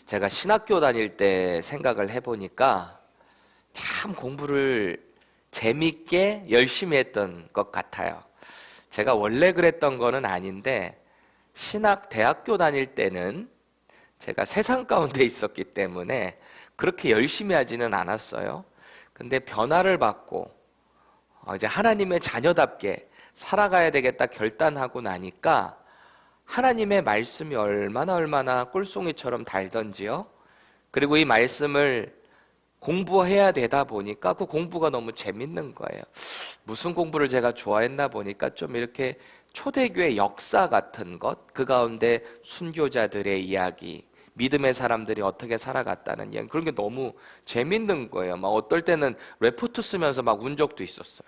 제가 신학교 다닐 때 생각을 해보니까 참 공부를 재밌게 열심히 했던 것 같아요. 제가 원래 그랬던 거는 아닌데 대학교 다닐 때는 제가 세상 가운데 있었기 때문에 그렇게 열심히 하지는 않았어요. 근데 변화를 받고 이제 하나님의 자녀답게 살아가야 되겠다 결단하고 나니까 하나님의 말씀이 얼마나 꿀송이처럼 달던지요. 그리고 이 말씀을 공부해야 되다 보니까 그 공부가 너무 재밌는 거예요. 무슨 공부를 제가 좋아했나 보니까 좀 이렇게 초대교회 역사 같은 것, 그 가운데 순교자들의 이야기, 믿음의 사람들이 어떻게 살아갔다는 이야기, 그런 게 너무 재밌는 거예요. 막 어떨 때는 레포트 쓰면서 막 운 적도 있었어요.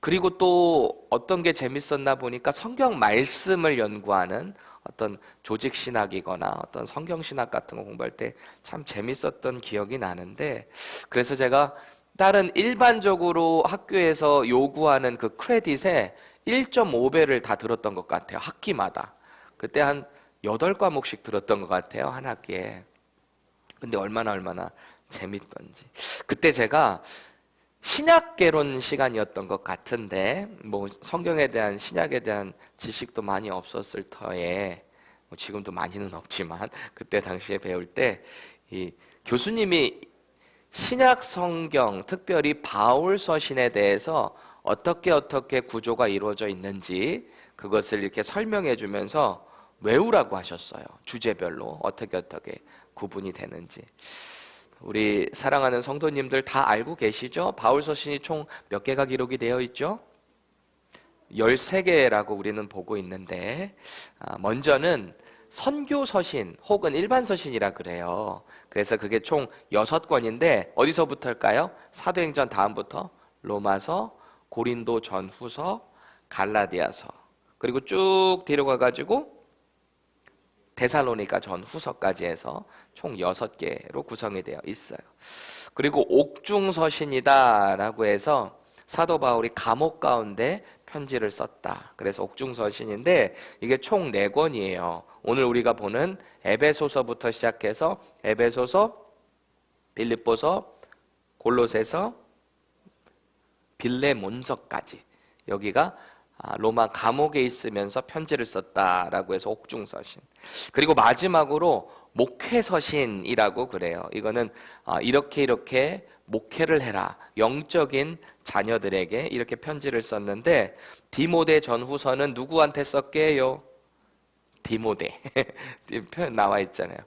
그리고 또 어떤 게 재밌었나 보니까 성경 말씀을 연구하는 어떤 조직신학이거나 어떤 성경신학 같은 거 공부할 때 참 재밌었던 기억이 나는데, 그래서 제가 다른 일반적으로 학교에서 요구하는 그 크레딧에 1.5배를 다 들었던 것 같아요. 학기마다. 그때 한 8과목씩 들었던 것 같아요. 한 학기에. 근데 얼마나 재밌던지. 그때 제가 신약개론 시간이었던 것 같은데, 뭐 성경에 대한 신약에 대한 지식도 많이 없었을 터에, 뭐 지금도 많이는 없지만 그때 당시에 배울 때 이 교수님이 신약 성경, 특별히 바울 서신에 대해서 어떻게 구조가 이루어져 있는지 그것을 이렇게 설명해 주면서 외우라고 하셨어요. 주제별로 어떻게 구분이 되는지. 우리 사랑하는 성도님들 다 알고 계시죠? 바울 서신이 총 몇 개가 기록이 되어 있죠? 13개라고 우리는 보고 있는데, 먼저는 선교 서신 혹은 일반 서신이라 그래요. 그래서 그게 총 6권인데 어디서부터일까요? 사도행전 다음부터 로마서, 고린도 전후서, 갈라디아서, 그리고 쭉 뒤로 가가지고 데살로니가 전후서까지 해서 총 6개로 구성이 되어 있어요. 그리고 옥중서신이다라고 해서 사도 바울이 감옥 가운데 편지를 썼다. 그래서 옥중서신인데 이게 총 4권이에요. 오늘 우리가 보는 에베소서부터 시작해서 에베소서, 빌립보서, 골로새서, 빌레몬서까지, 여기가 로마 감옥에 있으면서 편지를 썼다라고 해서 옥중서신. 그리고 마지막으로 목회서신이라고 그래요. 이거는 이렇게 목회를 해라, 영적인 자녀들에게 이렇게 편지를 썼는데, 디모데 전후서는 누구한테 썼게요? 디모데. 표현 나와 있잖아요.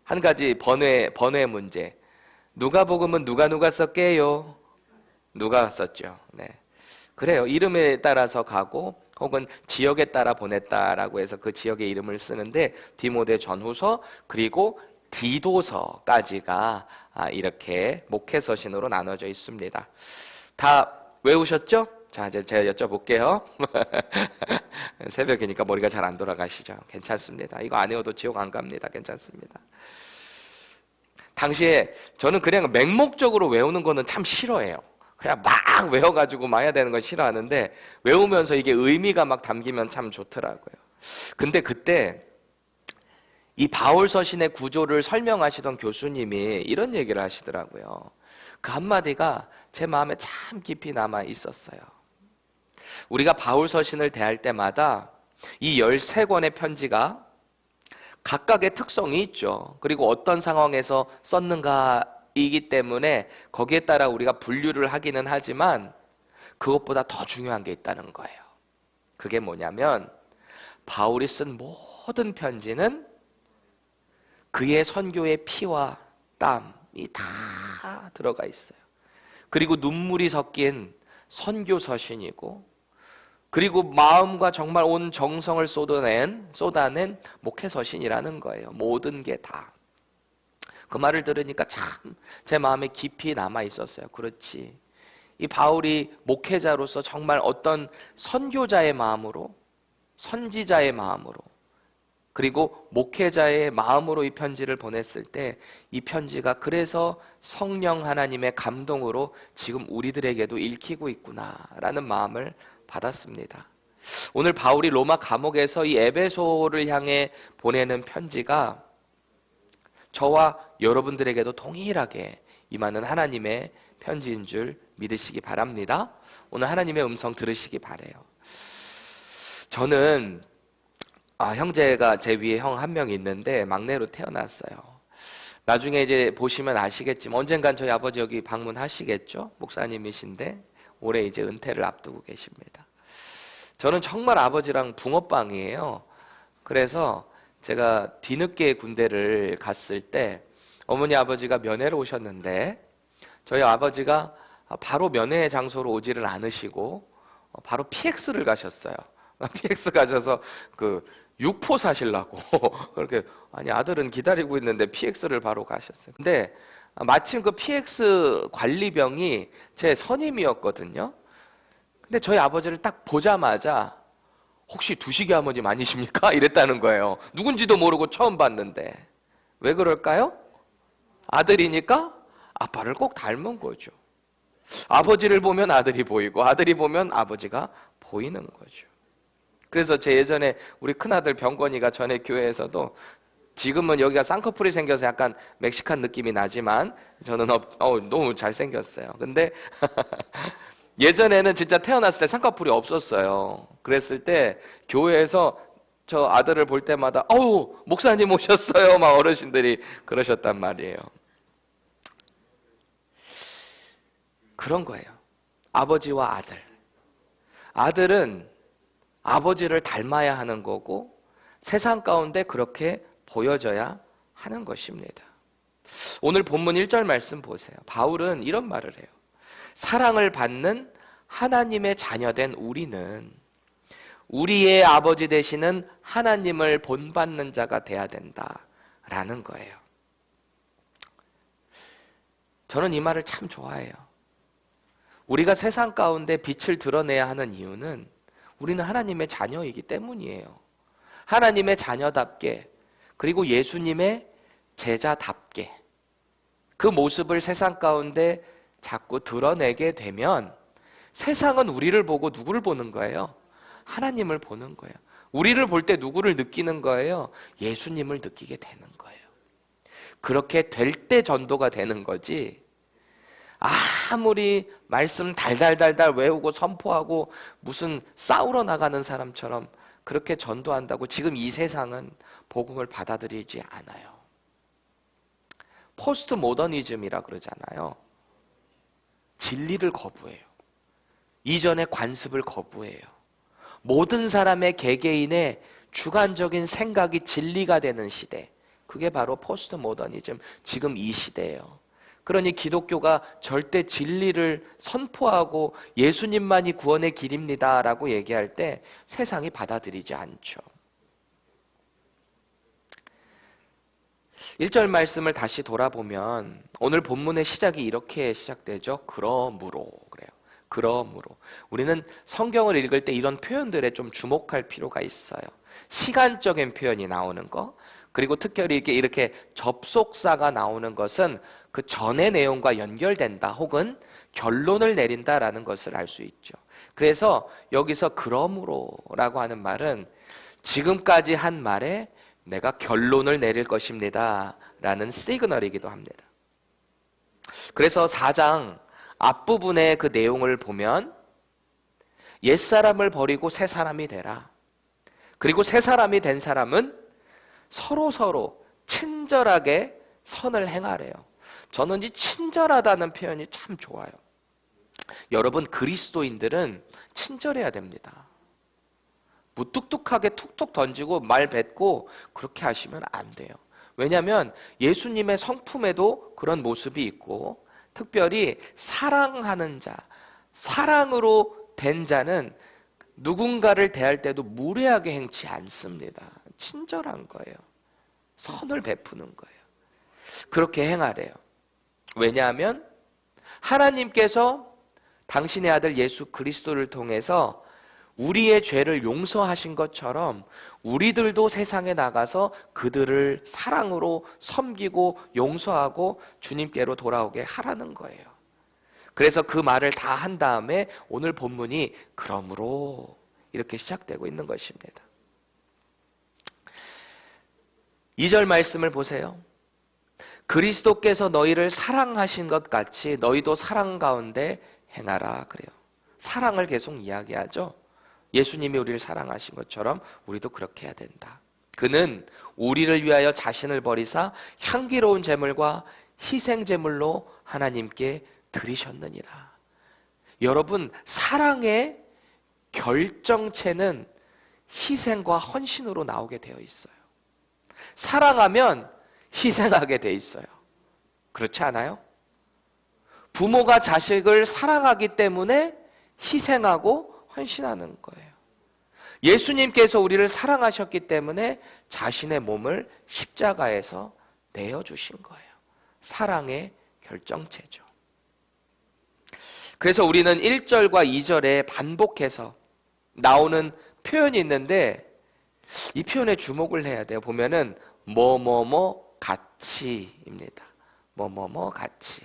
한 가지 번외 문제. 누가복음은 누가 썼게요? 누가 썼죠. 네. 그래요. 이름에 따라서 가고 혹은 지역에 따라 보냈다라고 해서 그 지역의 이름을 쓰는데, 디모데 전후서 그리고 디도서까지가 이렇게 목회서신으로 나눠져 있습니다. 다 외우셨죠? 자, 이제 제가 여쭤볼게요. 새벽이니까 머리가 잘 안 돌아가시죠? 괜찮습니다. 이거 안 외워도 지옥 안 갑니다. 괜찮습니다. 당시에 저는 그냥 맹목적으로 외우는 거는 참 싫어해요. 그냥 막 외워가지고 막 해야 되는 건 싫어하는데, 외우면서 이게 의미가 막 담기면 참 좋더라고요. 근데 그때 이 바울 서신의 구조를 설명하시던 교수님이 이런 얘기를 하시더라고요. 그 한마디가 제 마음에 참 깊이 남아 있었어요. 우리가 바울 서신을 대할 때마다 이 13권의 편지가 각각의 특성이 있죠. 그리고 어떤 상황에서 썼는가 이기 때문에 거기에 따라 우리가 분류를 하기는 하지만, 그것보다 더 중요한 게 있다는 거예요. 그게 뭐냐면 바울이 쓴 모든 편지는 그의 선교의 피와 땀이 다 들어가 있어요. 그리고 눈물이 섞인 선교 서신이고, 그리고 마음과 정말 온 정성을 쏟아낸 목회 서신이라는 거예요. 모든 게 다. 그 말을 들으니까 참 제 마음에 깊이 남아 있었어요. 그렇지, 이 바울이 목회자로서 정말 어떤 선교자의 마음으로, 선지자의 마음으로, 그리고 목회자의 마음으로 이 편지를 보냈을 때 이 편지가 그래서 성령 하나님의 감동으로 지금 우리들에게도 읽히고 있구나라는 마음을 받았습니다. 오늘 바울이 로마 감옥에서 이 에베소를 향해 보내는 편지가 저와 여러분들에게도 동일하게 임하는 하나님의 편지인 줄 믿으시기 바랍니다. 오늘 하나님의 음성 들으시기 바래요. 저는 형제가 제 위에 형 한 명 있는데 막내로 태어났어요. 나중에 이제 보시면 아시겠지만 언젠간 저희 아버지 여기 방문하시겠죠? 목사님이신데 올해 이제 은퇴를 앞두고 계십니다. 저는 정말 아버지랑 붕어빵이에요. 그래서 제가 뒤늦게 군대를 갔을 때 어머니 아버지가 면회를 오셨는데 저희 아버지가 바로 면회 장소로 오지를 않으시고 바로 PX를 가셨어요. PX 가셔서 그 육포 사시려고 그렇게, 아니 아들은 기다리고 있는데 PX를 바로 가셨어요. 근데 마침 그 PX 관리병이 제 선임이었거든요. 근데 저희 아버지를 딱 보자마자 혹시 두식이 아버님 아니십니까? 이랬다는 거예요. 누군지도 모르고 처음 봤는데. 왜 그럴까요? 아들이니까 아빠를 꼭 닮은 거죠. 아버지를 보면 아들이 보이고 아들이 보면 아버지가 보이는 거죠. 그래서 제 예전에 우리 큰아들 병건이가 전에 교회에서도, 지금은 여기가 쌍꺼풀이 생겨서 약간 멕시칸 느낌이 나지만 저는 너무 잘생겼어요. 근데 예전에는 진짜 태어났을 때 쌍꺼풀이 없었어요. 그랬을 때 교회에서 저 아들을 볼 때마다 목사님 오셨어요 막 어르신들이 그러셨단 말이에요. 그런 거예요. 아버지와 아들. 아들은 아버지를 닮아야 하는 거고 세상 가운데 그렇게 보여져야 하는 것입니다. 오늘 본문 1절 말씀 보세요. 바울은 이런 말을 해요. 사랑을 받는 하나님의 자녀된 우리는 우리의 아버지 되시는 하나님을 본받는 자가 돼야 된다라는 거예요. 저는 이 말을 참 좋아해요. 우리가 세상 가운데 빛을 드러내야 하는 이유는 우리는 하나님의 자녀이기 때문이에요. 하나님의 자녀답게, 그리고 예수님의 제자답게 그 모습을 세상 가운데 자꾸 드러내게 되면 세상은 우리를 보고 누구를 보는 거예요? 하나님을 보는 거예요. 우리를 볼 때 누구를 느끼는 거예요? 예수님을 느끼게 되는 거예요. 그렇게 될 때 전도가 되는 거지, 아무리 말씀 달달달달 외우고 선포하고 무슨 싸우러 나가는 사람처럼 그렇게 전도한다고 지금 이 세상은 복음을 받아들이지 않아요. 포스트 모더니즘이라 그러잖아요. 진리를 거부해요. 이전의 관습을 거부해요. 모든 사람의 개개인의 주관적인 생각이 진리가 되는 시대, 그게 바로 포스트 모더니즘, 지금 이 시대예요. 그러니 기독교가 절대 진리를 선포하고 예수님만이 구원의 길입니다라고 얘기할 때 세상이 받아들이지 않죠. 1절 말씀을 다시 돌아보면 오늘 본문의 시작이 이렇게 시작되죠. 그러므로 그래요. 그러므로. 우리는 성경을 읽을 때 이런 표현들에 좀 주목할 필요가 있어요. 시간적인 표현이 나오는 거, 그리고 특별히 이렇게 접속사가 나오는 것은 그 전의 내용과 연결된다 혹은 결론을 내린다라는 것을 알 수 있죠. 그래서 여기서 그러므로라고 하는 말은 지금까지 한 말에 내가 결론을 내릴 것입니다 라는 시그널이기도 합니다. 그래서 4장 앞부분의 그 내용을 보면 옛사람을 버리고 새 사람이 되라. 그리고 새 사람이 된 사람은 서로 친절하게 선을 행하래요. 저는 이 친절하다는 표현이 참 좋아요. 여러분, 그리스도인들은 친절해야 됩니다. 무뚝뚝하게 툭툭 던지고 말 뱉고 그렇게 하시면 안 돼요. 왜냐하면 예수님의 성품에도 그런 모습이 있고, 특별히 사랑하는 자, 사랑으로 된 자는 누군가를 대할 때도 무례하게 행치 않습니다. 친절한 거예요. 선을 베푸는 거예요. 그렇게 행하래요. 왜냐하면 하나님께서 당신의 아들 예수 그리스도를 통해서 우리의 죄를 용서하신 것처럼 우리들도 세상에 나가서 그들을 사랑으로 섬기고 용서하고 주님께로 돌아오게 하라는 거예요. 그래서 그 말을 다 한 다음에 오늘 본문이 그러므로 이렇게 시작되고 있는 것입니다. 2절 말씀을 보세요. 그리스도께서 너희를 사랑하신 것 같이 너희도 사랑 가운데 행하라 그래요. 사랑을 계속 이야기하죠. 예수님이 우리를 사랑하신 것처럼 우리도 그렇게 해야 된다. 그는 우리를 위하여 자신을 버리사 향기로운 제물과 희생 제물로 하나님께 드리셨느니라. 여러분, 사랑의 결정체는 희생과 헌신으로 나오게 되어 있어요. 사랑하면 희생하게 돼 있어요. 그렇지 않아요? 부모가 자식을 사랑하기 때문에 희생하고 헌신하는 거예요. 예수님께서 우리를 사랑하셨기 때문에 자신의 몸을 십자가에서 내어주신 거예요. 사랑의 결정체죠. 그래서 우리는 1절과 2절에 반복해서 나오는 표현이 있는데 이 표현에 주목을 해야 돼요. 보면은 뭐뭐뭐 같이입니다. 뭐뭐뭐 같이.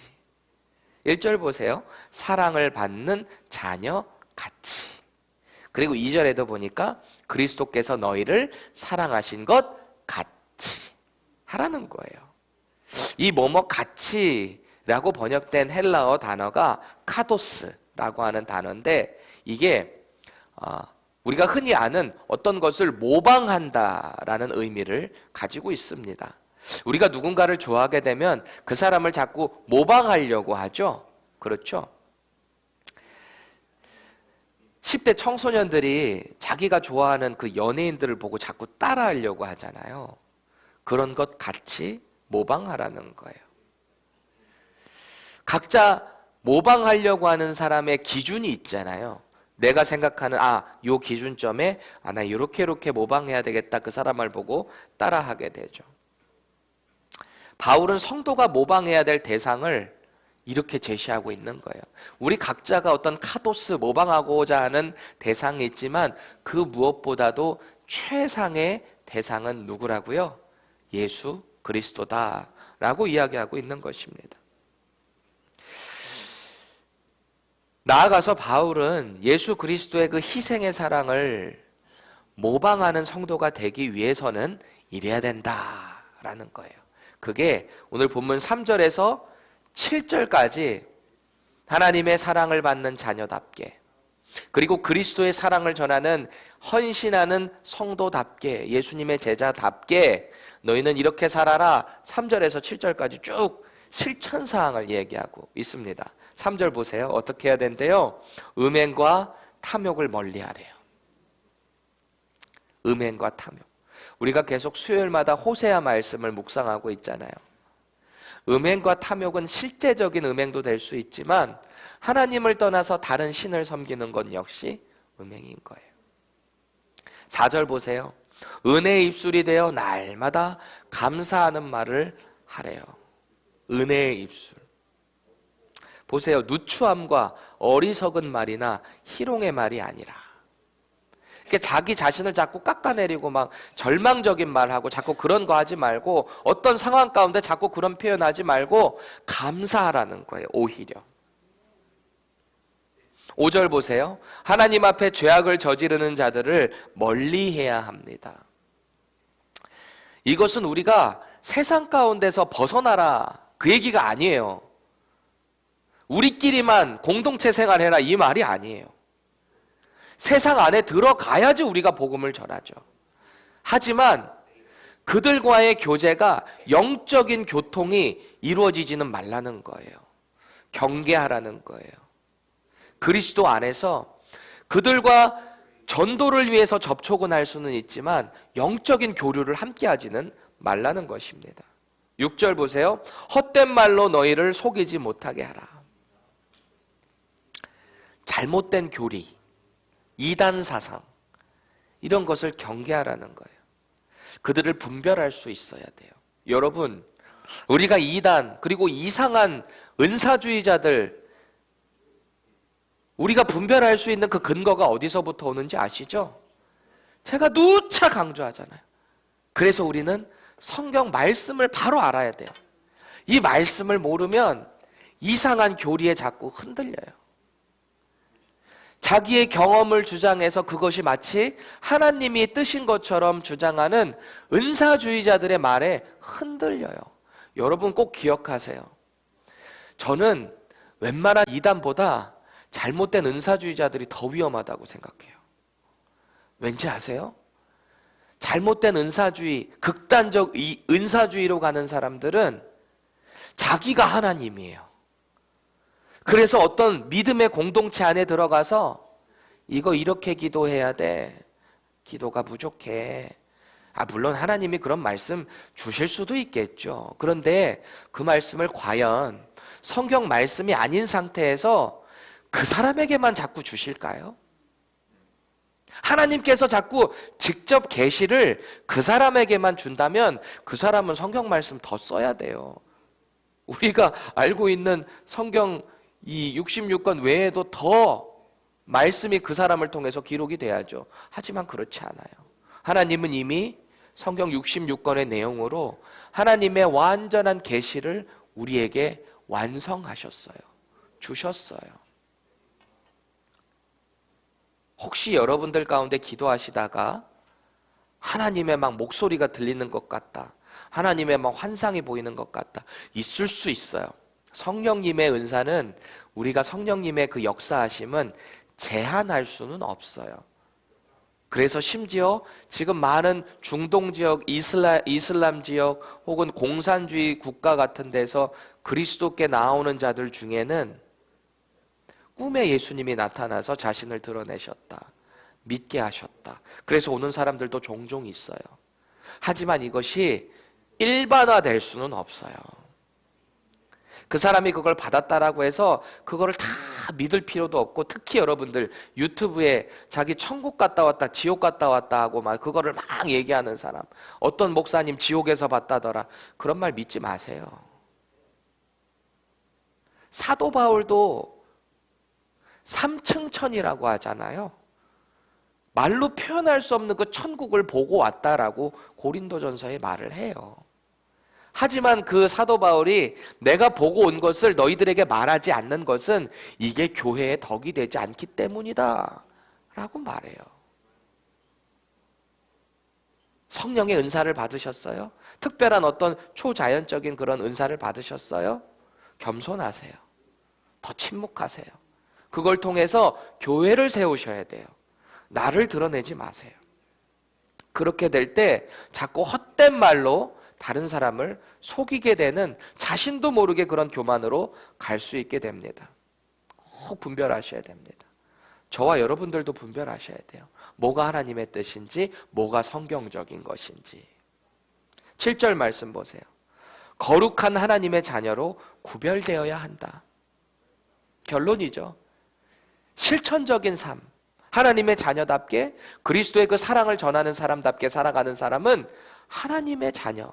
1절 보세요. 사랑을 받는 자녀 같이. 그리고 2절에도 보니까 그리스도께서 너희를 사랑하신 것 같이 하라는 거예요. 이 뭐뭐 같이라고 번역된 헬라어 단어가 카도스라고 하는 단어인데 이게 우리가 흔히 아는 어떤 것을 모방한다라는 의미를 가지고 있습니다. 우리가 누군가를 좋아하게 되면 그 사람을 자꾸 모방하려고 하죠. 그렇죠? 10대 청소년들이 자기가 좋아하는 그 연예인들을 보고 자꾸 따라하려고 하잖아요. 그런 것 같이 모방하라는 거예요. 각자 모방하려고 하는 사람의 기준이 있잖아요. 내가 생각하는 요 기준점에 나 이렇게 모방해야 되겠다. 그 사람을 보고 따라하게 되죠. 바울은 성도가 모방해야 될 대상을 이렇게 제시하고 있는 거예요. 우리 각자가 어떤 카도스 모방하고자 하는 대상이 있지만 그 무엇보다도 최상의 대상은 누구라고요? 예수 그리스도다라고 이야기하고 있는 것입니다. 나아가서 바울은 예수 그리스도의 그 희생의 사랑을 모방하는 성도가 되기 위해서는 이래야 된다라는 거예요. 그게 오늘 본문 3절에서 7절까지 하나님의 사랑을 받는 자녀답게, 그리고 그리스도의 사랑을 전하는 헌신하는 성도답게, 예수님의 제자답게 너희는 이렇게 살아라 3절에서 7절까지 쭉 실천사항을 얘기하고 있습니다. 3절 보세요. 어떻게 해야 된대요? 음행과 탐욕을 멀리하래요. 음행과 탐욕. 우리가 계속 수요일마다 호세아 말씀을 묵상하고 있잖아요. 음행과 탐욕은 실제적인 음행도 될 수 있지만 하나님을 떠나서 다른 신을 섬기는 건 역시 음행인 거예요. 4절 보세요. 은혜의 입술이 되어 날마다 감사하는 말을 하래요. 은혜의 입술. 보세요. 누추함과 어리석은 말이나 희롱의 말이 아니라, 그러니까 자기 자신을 자꾸 깎아내리고 막 절망적인 말하고 자꾸 그런 거 하지 말고, 어떤 상황 가운데 자꾸 그런 표현하지 말고 감사하라는 거예요. 오히려 5절 보세요. 하나님 앞에 죄악을 저지르는 자들을 멀리해야 합니다. 이것은 우리가 세상 가운데서 벗어나라 그 얘기가 아니에요. 우리끼리만 공동체 생활해라 이 말이 아니에요. 세상 안에 들어가야지 우리가 복음을 전하죠. 하지만 그들과의 교제가 영적인 교통이 이루어지지는 말라는 거예요. 경계하라는 거예요. 그리스도 안에서 그들과 전도를 위해서 접촉은 할 수는 있지만 영적인 교류를 함께 하지는 말라는 것입니다. 6절 보세요. 헛된 말로 너희를 속이지 못하게 하라. 잘못된 교리, 이단 사상, 이런 것을 경계하라는 거예요. 그들을 분별할 수 있어야 돼요. 여러분, 우리가 이단 그리고 이상한 은사주의자들, 우리가 분별할 수 있는 그 근거가 어디서부터 오는지 아시죠? 제가 누차 강조하잖아요. 그래서 우리는 성경 말씀을 바로 알아야 돼요. 이 말씀을 모르면 이상한 교리에 자꾸 흔들려요. 자기의 경험을 주장해서 그것이 마치 하나님이 뜨신 것처럼 주장하는 은사주의자들의 말에 흔들려요. 여러분 꼭 기억하세요. 저는 웬만한 이단보다 잘못된 은사주의자들이 더 위험하다고 생각해요. 왠지 아세요? 잘못된 은사주의, 극단적 은사주의로 가는 사람들은 자기가 하나님이에요. 그래서 어떤 믿음의 공동체 안에 들어가서 이거 이렇게 기도해야 돼. 기도가 부족해. 물론 하나님이 그런 말씀 주실 수도 있겠죠. 그런데 그 말씀을 과연 성경 말씀이 아닌 상태에서 그 사람에게만 자꾸 주실까요? 하나님께서 자꾸 직접 계시를 그 사람에게만 준다면 그 사람은 성경 말씀 더 써야 돼요. 우리가 알고 있는 성경 이 66권 외에도 더 말씀이 그 사람을 통해서 기록이 돼야죠. 하지만 그렇지 않아요. 하나님은 이미 성경 66권의 내용으로 하나님의 완전한 계시를 우리에게 완성하셨어요. 주셨어요. 혹시 여러분들 가운데 기도하시다가 하나님의 막 목소리가 들리는 것 같다, 하나님의 막 환상이 보이는 것 같다, 있을 수 있어요. 성령님의 은사는, 우리가 성령님의 그 역사하심은 제한할 수는 없어요. 그래서 심지어 지금 많은 중동 지역, 이슬람 지역 혹은 공산주의 국가 같은 데서 그리스도께 나오는 자들 중에는 꿈에 예수님이 나타나서 자신을 드러내셨다, 믿게 하셨다. 그래서 오는 사람들도 종종 있어요. 하지만 이것이 일반화될 수는 없어요. 그 사람이 그걸 받았다라고 해서 그거를 다 믿을 필요도 없고, 특히 여러분들 유튜브에 자기 천국 갔다 왔다, 지옥 갔다 왔다 하고 막 그거를 막 얘기하는 사람, 어떤 목사님 지옥에서 봤다더라, 그런 말 믿지 마세요. 사도 바울도 3층 천이라고 하잖아요. 말로 표현할 수 없는 그 천국을 보고 왔다라고 고린도전서에 말을 해요. 하지만 그 사도 바울이 내가 보고 온 것을 너희들에게 말하지 않는 것은 이게 교회의 덕이 되지 않기 때문이다 라고 말해요. 성령의 은사를 받으셨어요? 특별한 어떤 초자연적인 그런 은사를 받으셨어요? 겸손하세요. 더 침묵하세요. 그걸 통해서 교회를 세우셔야 돼요. 나를 드러내지 마세요. 그렇게 될 때 자꾸 헛된 말로 다른 사람을 속이게 되는, 자신도 모르게 그런 교만으로 갈 수 있게 됩니다. 꼭 분별하셔야 됩니다. 저와 여러분들도 분별하셔야 돼요. 뭐가 하나님의 뜻인지, 뭐가 성경적인 것인지. 7절 말씀 보세요. 거룩한 하나님의 자녀로 구별되어야 한다. 결론이죠. 실천적인 삶, 하나님의 자녀답게 그리스도의 그 사랑을 전하는 사람답게 살아가는 사람은 하나님의 자녀,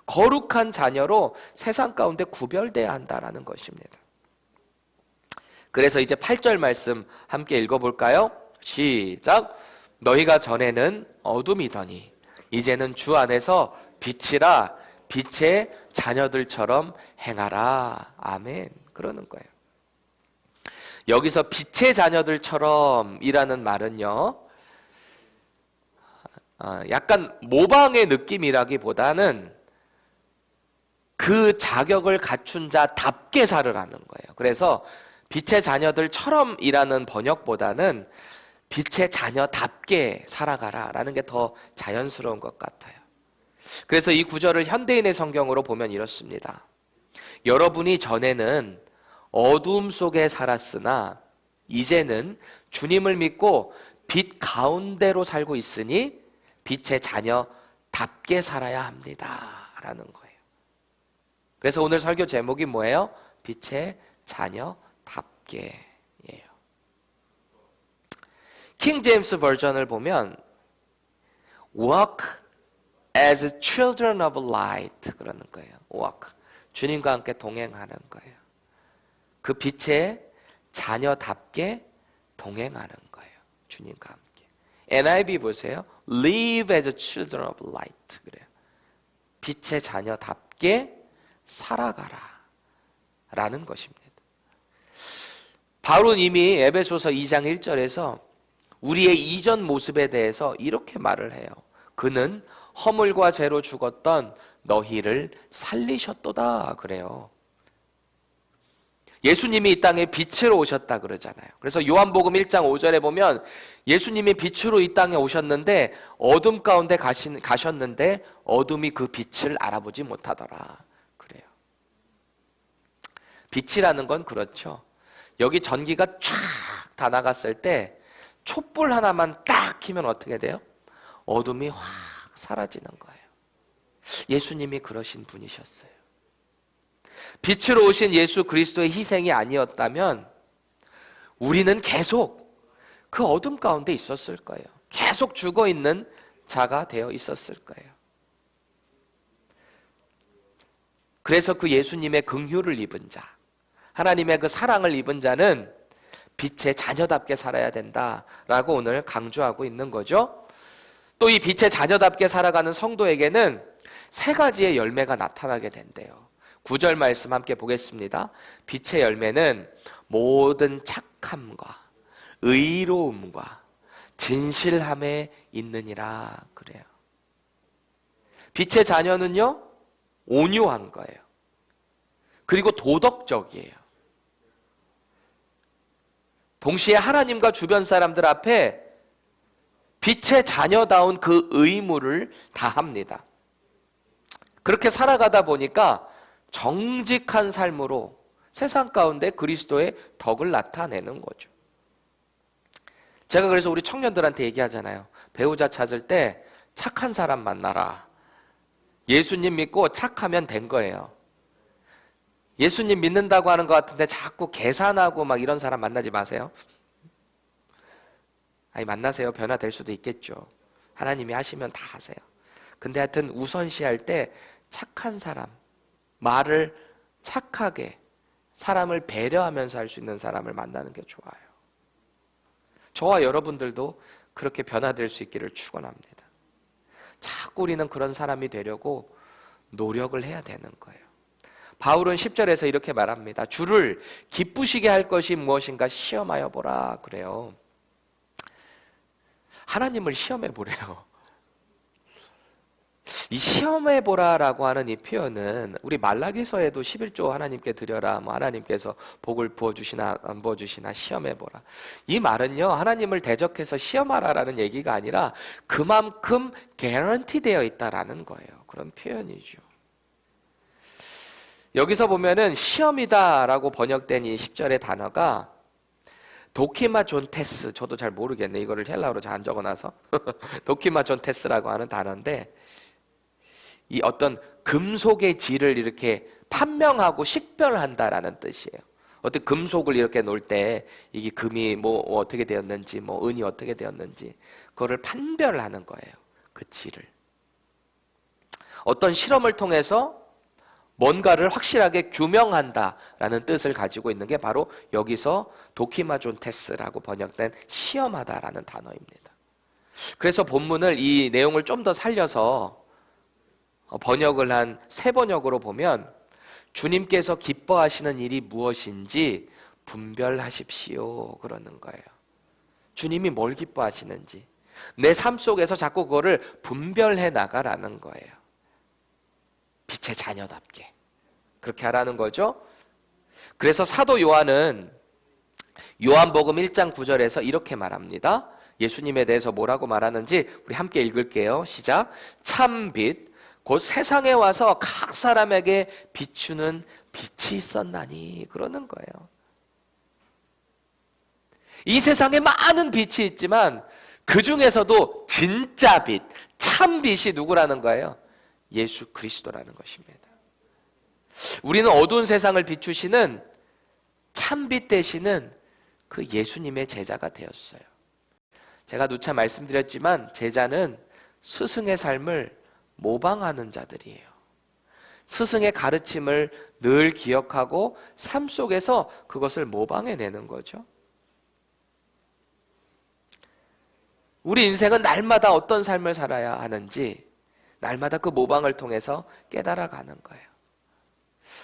거룩한 자녀로 세상 가운데 구별돼야 한다라는 것입니다. 그래서 이제 8절 말씀 함께 읽어볼까요? 시작! 너희가 전에는 어둠이더니 이제는 주 안에서 빛이라, 빛의 자녀들처럼 행하라. 아멘. 그러는 거예요. 여기서 빛의 자녀들처럼 이라는 말은요, 약간 모방의 느낌이라기보다는 그 자격을 갖춘 자답게 살으라는 거예요. 그래서 빛의 자녀들처럼 이라는 번역보다는 빛의 자녀답게 살아가라 라는 게 더 자연스러운 것 같아요. 그래서 이 구절을 현대인의 성경으로 보면 이렇습니다. 여러분이 전에는 어둠 속에 살았으나 이제는 주님을 믿고 빛 가운데로 살고 있으니 빛의 자녀답게 살아야 합니다 라는 거예요. 그래서 오늘 설교 제목이 뭐예요? 빛의 자녀답게 예요. 킹 제임스 버전을 보면 Walk as children of light 그러는 거예요. Walk, 주님과 함께 동행하는 거예요. 그 빛의 자녀답게 동행하는 거예요. 주님과 함께. NIV 보세요. Live as children of light 그래요. 빛의 자녀답게 살아가라 라는 것입니다. 바울은 이미 에베소서 2장 1절에서 우리의 이전 모습에 대해서 이렇게 말을 해요. 그는 허물과 죄로 죽었던 너희를 살리셨도다 그래요. 예수님이 이 땅에 빛으로 오셨다 그러잖아요. 그래서 요한복음 1장 5절에 보면 예수님이 빛으로 이 땅에 오셨는데 어둠 가운데 가셨는데 어둠이 그 빛을 알아보지 못하더라 그래요. 빛이라는 건 그렇죠. 여기 전기가 쫙 다 나갔을 때 촛불 하나만 딱 켜면 어떻게 돼요? 어둠이 확 사라지는 거예요. 예수님이 그러신 분이셨어요. 빛으로 오신 예수 그리스도의 희생이 아니었다면 우리는 계속 그 어둠 가운데 있었을 거예요. 계속 죽어있는 자가 되어 있었을 거예요. 그래서 그 예수님의 긍휼을 입은 자, 하나님의 그 사랑을 입은 자는 빛의 자녀답게 살아야 된다라고 오늘 강조하고 있는 거죠. 또 이 빛의 자녀답게 살아가는 성도에게는 세 가지의 열매가 나타나게 된대요. 9절 말씀 함께 보겠습니다. 빛의 열매는 모든 착함과 의로움과 진실함에 있느니라 그래요. 빛의 자녀는요, 온유한 거예요. 그리고 도덕적이에요. 동시에 하나님과 주변 사람들 앞에 빛의 자녀다운 그 의무를 다합니다. 그렇게 살아가다 보니까 정직한 삶으로 세상 가운데 그리스도의 덕을 나타내는 거죠. 제가 그래서 우리 청년들한테 얘기하잖아요. 배우자 찾을 때 착한 사람 만나라. 예수님 믿고 착하면 된 거예요. 예수님 믿는다고 하는 것 같은데 자꾸 계산하고 막 이런 사람 만나지 마세요. 아니, 만나세요. 변화될 수도 있겠죠. 하나님이 하시면 다 하세요. 근데 하여튼 우선시할 때 착한 사람, 말을 착하게 사람을 배려하면서 할 수 있는 사람을 만나는 게 좋아요. 저와 여러분들도 그렇게 변화될 수 있기를 축원합니다. 자꾸 우리는 그런 사람이 되려고 노력을 해야 되는 거예요. 바울은 10절에서 이렇게 말합니다. 주를 기쁘시게 할 것이 무엇인가 시험하여 보라 그래요. 하나님을 시험해 보래요. 이 시험해 보라라고 하는 이 표현은 우리 말라기서에도 11조 하나님께 드려라, 뭐 하나님께서 복을 부어주시나 안 부어주시나 시험해 보라. 이 말은요, 하나님을 대적해서 시험하라라는 얘기가 아니라 그만큼 개런티 되어 있다라는 거예요. 그런 표현이죠. 여기서 보면은 시험이다라고 번역된 이 10절의 단어가 도키마존테스, 저도 잘 모르겠네. 이거를 헬라어로 잘 안 적어놔서 도키마존테스라고 하는 단어인데, 이 어떤 금속의 질을 이렇게 판명하고 식별한다라는 뜻이에요. 어떤 금속을 이렇게 놓을 때 이게 금이 뭐 어떻게 되었는지, 뭐 은이 어떻게 되었는지 그거를 판별하는 거예요. 그 질을. 어떤 실험을 통해서 뭔가를 확실하게 규명한다라는 뜻을 가지고 있는 게 바로 여기서 도키마존테스라고 번역된 시험하다라는 단어입니다. 그래서 본문을 이 내용을 좀 더 살려서 번역을 한 새 번역으로 보면 주님께서 기뻐하시는 일이 무엇인지 분별하십시오 그러는 거예요. 주님이 뭘 기뻐하시는지 내 삶 속에서 자꾸 그거를 분별해 나가라는 거예요. 빛의 자녀답게 그렇게 하라는 거죠. 그래서 사도 요한은 요한복음 1장 9절에서 이렇게 말합니다. 예수님에 대해서 뭐라고 말하는지 우리 함께 읽을게요. 시작. 참빛 곧 세상에 와서 각 사람에게 비추는 빛이 있었나니 그러는 거예요. 이 세상에 많은 빛이 있지만 그 중에서도 진짜 빛, 참빛이 누구라는 거예요? 예수 그리스도라는 것입니다. 우리는 어두운 세상을 비추시는 참빛 되시는 그 예수님의 제자가 되었어요. 제가 누차 말씀드렸지만 제자는 스승의 삶을 모방하는 자들이에요. 스승의 가르침을 늘 기억하고 삶 속에서 그것을 모방해내는 거죠. 우리 인생은 날마다 어떤 삶을 살아야 하는지 날마다 그 모방을 통해서 깨달아가는 거예요.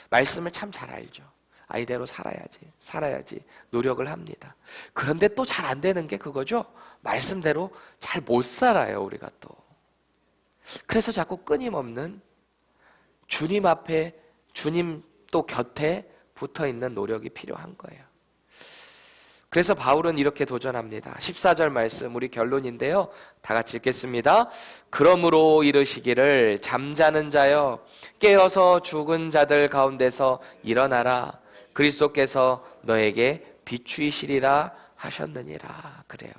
말씀을 참 잘 알죠. 아이대로 살아야지 노력을 합니다. 그런데 또 잘 안 되는 게 그거죠. 말씀대로 잘 못 살아요, 우리가 또. 그래서 자꾸 끊임없는 주님 앞에, 주님 또 곁에 붙어 있는 노력이 필요한 거예요. 그래서 바울은 이렇게 도전합니다. 14절 말씀, 우리 결론인데요. 다 같이 읽겠습니다. 그러므로 이르시기를 잠자는 자여 깨어서 죽은 자들 가운데서 일어나라. 그리스도께서 너에게 비추이시리라 하셨느니라. 그래요.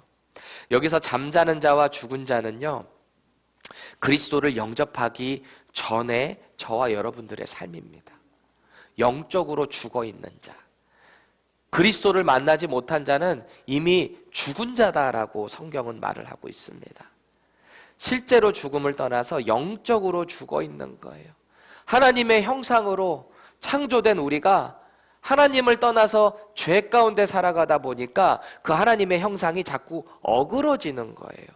여기서 잠자는 자와 죽은 자는요, 그리스도를 영접하기 전에 저와 여러분들의 삶입니다. 영적으로 죽어 있는 자. 그리스도를 만나지 못한 자는 이미 죽은 자다라고 성경은 말을 하고 있습니다. 실제로 죽음을 떠나서 영적으로 죽어 있는 거예요. 하나님의 형상으로 창조된 우리가 하나님을 떠나서 죄 가운데 살아가다 보니까 그 하나님의 형상이 자꾸 어그러지는 거예요.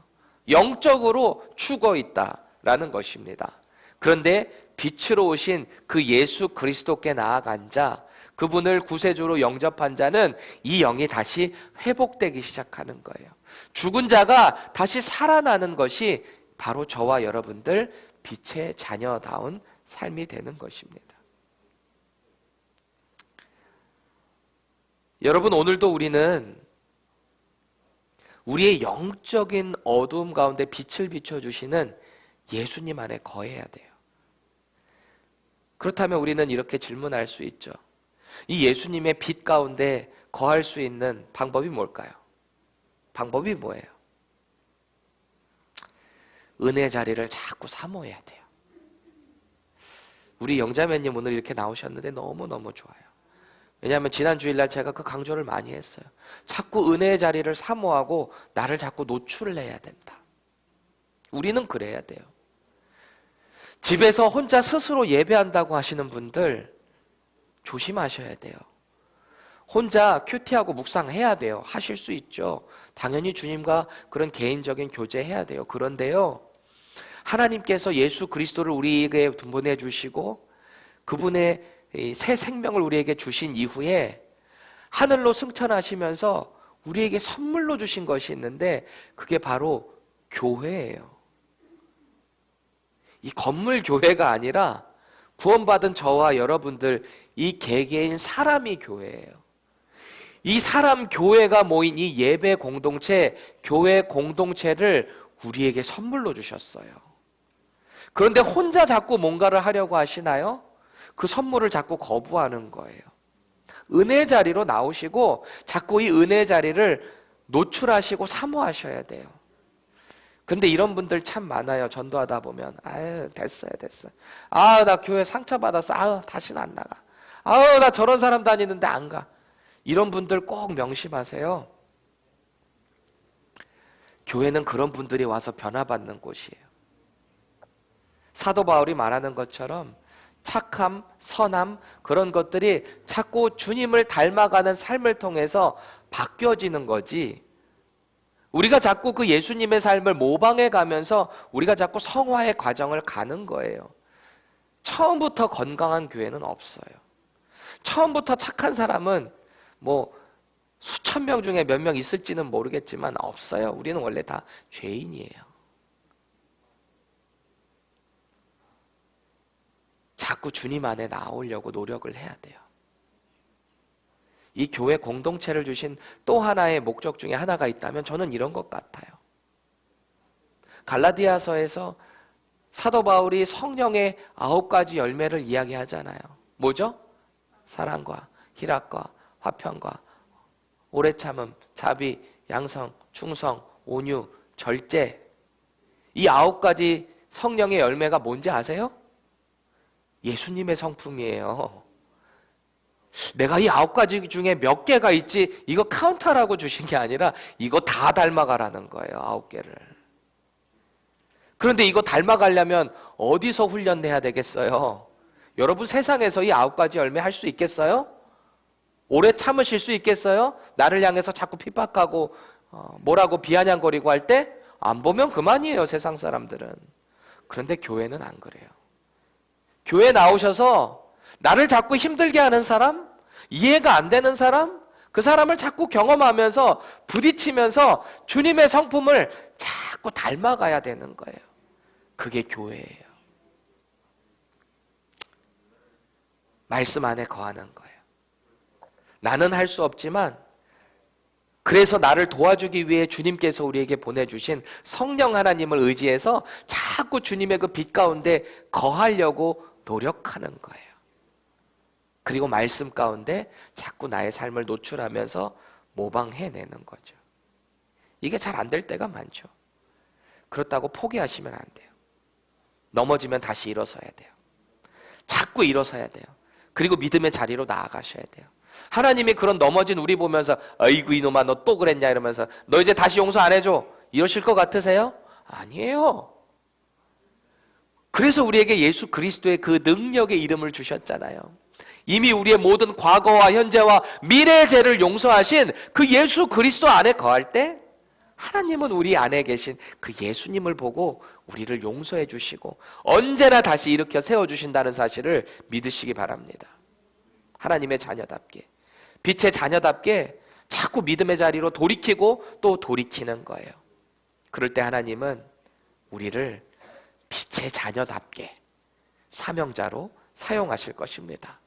영적으로 죽어 있다라는 것입니다. 그런데 빛으로 오신 그 예수 그리스도께 나아간 자, 그분을 구세주로 영접한 자는 이 영이 다시 회복되기 시작하는 거예요. 죽은 자가 다시 살아나는 것이 바로 저와 여러분들 빛의 자녀다운 삶이 되는 것입니다. 여러분, 오늘도 우리는 우리의 영적인 어두움 가운데 빛을 비춰주시는 예수님 안에 거해야 돼요. 그렇다면 우리는 이렇게 질문할 수 있죠. 이 예수님의 빛 가운데 거할 수 있는 방법이 뭘까요? 방법이 뭐예요? 은혜 자리를 자꾸 사모해야 돼요. 우리 영자매님 오늘 이렇게 나오셨는데 너무너무 좋아요. 왜냐하면 지난 주일날 제가 그 강조를 많이 했어요. 자꾸 은혜의 자리를 사모하고 나를 자꾸 노출을 해야 된다. 우리는 그래야 돼요. 집에서 혼자 스스로 예배한다고 하시는 분들 조심하셔야 돼요. 혼자 큐티하고 묵상해야 돼요. 하실 수 있죠. 당연히 주님과 그런 개인적인 교제해야 돼요. 그런데요, 하나님께서 예수 그리스도를 우리에게 보내주시고 그분의 새 생명을 우리에게 주신 이후에 하늘로 승천하시면서 우리에게 선물로 주신 것이 있는데 그게 바로 교회예요. 이 건물 교회가 아니라 구원받은 저와 여러분들, 이 개개인 사람이 교회예요. 이 사람 교회가 모인 이 예배 공동체, 교회 공동체를 우리에게 선물로 주셨어요. 그런데 혼자 자꾸 뭔가를 하려고 하시나요? 그 선물을 자꾸 거부하는 거예요. 은혜 자리로 나오시고 자꾸 이 은혜 자리를 노출하시고 사모하셔야 돼요. 근데 이런 분들 참 많아요. 전도하다 보면 아유 됐어요. 아 나 교회 상처받았어. 아유 다시는 안 나가. 아유 나 저런 사람 다니는데 안 가. 이런 분들 꼭 명심하세요. 교회는 그런 분들이 와서 변화받는 곳이에요. 사도 바울이 말하는 것처럼 착함, 선함, 그런 것들이 자꾸 주님을 닮아가는 삶을 통해서 바뀌어지는 거지, 우리가 자꾸 그 예수님의 삶을 모방해 가면서 우리가 자꾸 성화의 과정을 가는 거예요. 처음부터 건강한 교회는 없어요. 처음부터 착한 사람은 뭐 수천 명 중에 몇 명 있을지는 모르겠지만 없어요. 우리는 원래 다 죄인이에요. 자꾸 주님 안에 나오려고 노력을 해야 돼요. 이 교회 공동체를 주신 또 하나의 목적 중에 하나가 있다면 저는 이런 것 같아요. 갈라디아서에서 사도 바울이 성령의 9가지 열매를 이야기하잖아요. 뭐죠? 사랑과 희락과 화평과 오래 참음, 자비, 양성, 충성, 온유, 절제. 이 9가지 성령의 열매가 뭔지 아세요? 예수님의 성품이에요. 내가 이 9가지 중에 몇 개가 있지 이거 카운터라고 주신 게 아니라 이거 다 닮아가라는 거예요. 9개를. 그런데 이거 닮아가려면 어디서 훈련해야 되겠어요? 여러분 세상에서 이 9가지 열매 할 수 있겠어요? 오래 참으실 수 있겠어요? 나를 향해서 자꾸 핍박하고 뭐라고 비아냥거리고 할 때 안 보면 그만이에요. 세상 사람들은. 그런데 교회는 안 그래요. 교회 나오셔서 나를 자꾸 힘들게 하는 사람, 이해가 안 되는 사람, 그 사람을 자꾸 경험하면서 부딪히면서 주님의 성품을 자꾸 닮아가야 되는 거예요. 그게 교회예요. 말씀 안에 거하는 거예요. 나는 할 수 없지만 그래서 나를 도와주기 위해 주님께서 우리에게 보내주신 성령 하나님을 의지해서 자꾸 주님의 그 빛 가운데 거하려고 노력하는 거예요. 그리고 말씀 가운데 자꾸 나의 삶을 노출하면서 모방해내는 거죠. 이게 잘 안 될 때가 많죠. 그렇다고 포기하시면 안 돼요. 넘어지면 다시 일어서야 돼요. 자꾸 일어서야 돼요. 그리고 믿음의 자리로 나아가셔야 돼요. 하나님이 그런 넘어진 우리 보면서 아이고 이놈아 너 또 그랬냐 이러면서 너 이제 다시 용서 안 해줘 이러실 것 같으세요? 아니에요. 그래서 우리에게 예수 그리스도의 그 능력의 이름을 주셨잖아요. 이미 우리의 모든 과거와 현재와 미래의 죄를 용서하신 그 예수 그리스도 안에 거할 때 하나님은 우리 안에 계신 그 예수님을 보고 우리를 용서해 주시고 언제나 다시 일으켜 세워주신다는 사실을 믿으시기 바랍니다. 하나님의 자녀답게, 빛의 자녀답게 자꾸 믿음의 자리로 돌이키고 또 돌이키는 거예요. 그럴 때 하나님은 우리를 빛의 자녀답게 사명자로 사용하실 것입니다.